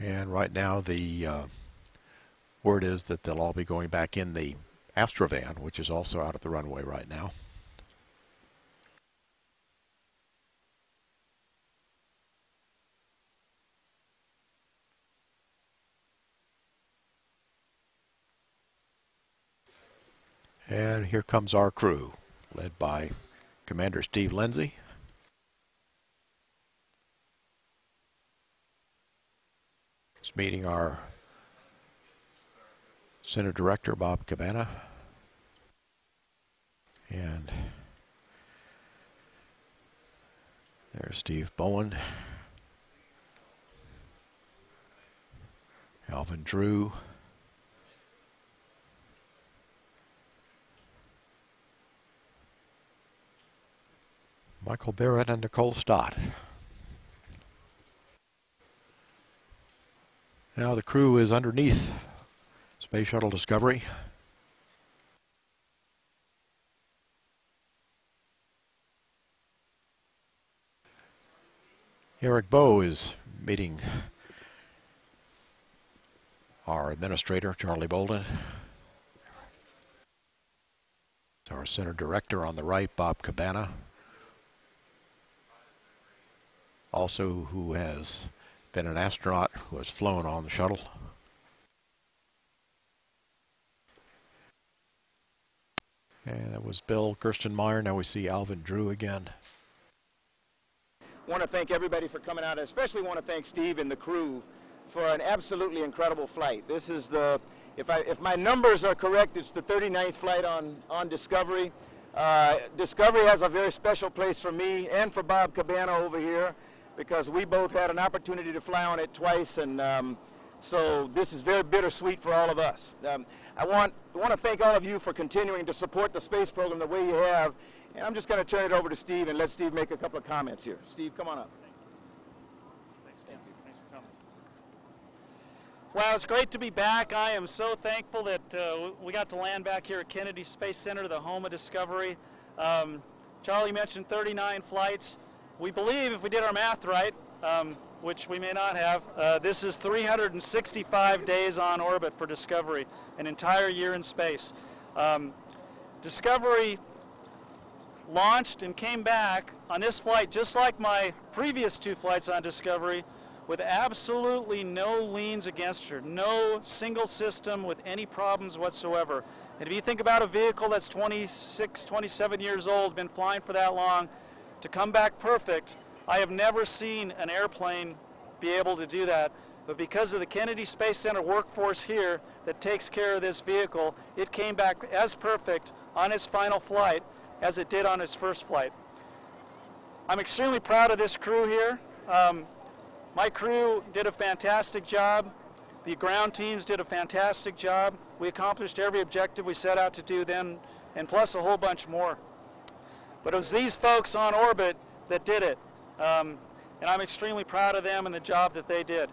And right now the word is that they'll all be going back in the Astrovan, which is also out at the runway right now. And here comes our crew, led by Commander Steve Lindsey. He's meeting our Center Director, Bob Cabana. And there's Steve Bowen, Alvin Drew, Michael Barrett, and Nicole Stott. Now the crew is underneath Space Shuttle Discovery. Eric Bowe is meeting our administrator, Charlie Bolden. Our Center Director on the right, Bob Cabana. Also who has been an astronaut who has flown on the shuttle. And that was Bill Gerstenmaier. Now we see Alvin Drew again. I want to thank everybody for coming out. I especially want to thank Steve and the crew for an absolutely incredible flight. This is the, if my numbers are correct, it's the 39th flight on Discovery. Discovery has a very special place for me and for Bob Cabana over here, because we both had an opportunity to fly on it twice, and so this is very bittersweet for all of us. I want to thank all of you for continuing to support the space program the way you have, and I'm just going to turn it over to Steve and let Steve make a couple of comments here. Steve, come on up. Thanks, Steve. Thanks for coming. Well, it's great to be back. I am so thankful that we got to land back here at Kennedy Space Center, the home of Discovery. Charlie mentioned 39 flights. We believe, if we did our math right, which we may not have, this is 365 days on orbit for Discovery, an entire year in space. Discovery launched and came back on this flight, just like my previous two flights on Discovery, with absolutely no leans against her, no single system with any problems whatsoever. And if you think about a vehicle that's 26, 27 years old, been flying for that long, to come back perfect, I have never seen an airplane be able to do that. But because of the Kennedy Space Center workforce here that takes care of this vehicle, it came back as perfect on its final flight as it did on its first flight. I'm extremely proud of this crew here. My crew did a fantastic job. The ground teams did a fantastic job. We accomplished every objective we set out to do then, and plus a whole bunch more. But it was these folks on orbit that did it. And I'm extremely proud of them and the job that they did.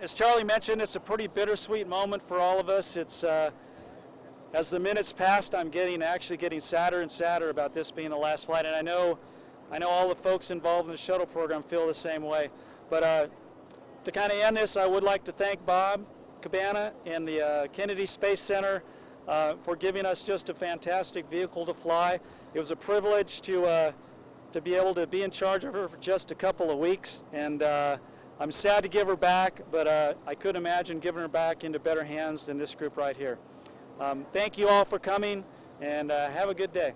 As Charlie mentioned, it's a pretty bittersweet moment for all of us. It's, as the minutes passed, I'm actually getting sadder and sadder about this being the last flight. And I know all the folks involved in the shuttle program feel the same way. But to kind of end this, I would like to thank Bob Cabana and the Kennedy Space Center for giving us just a fantastic vehicle to fly. It was a privilege to be able to be in charge of her for just a couple of weeks, and I'm sad to give her back, but I couldn't imagine giving her back into better hands than this group right here. Thank you all for coming, and have a good day.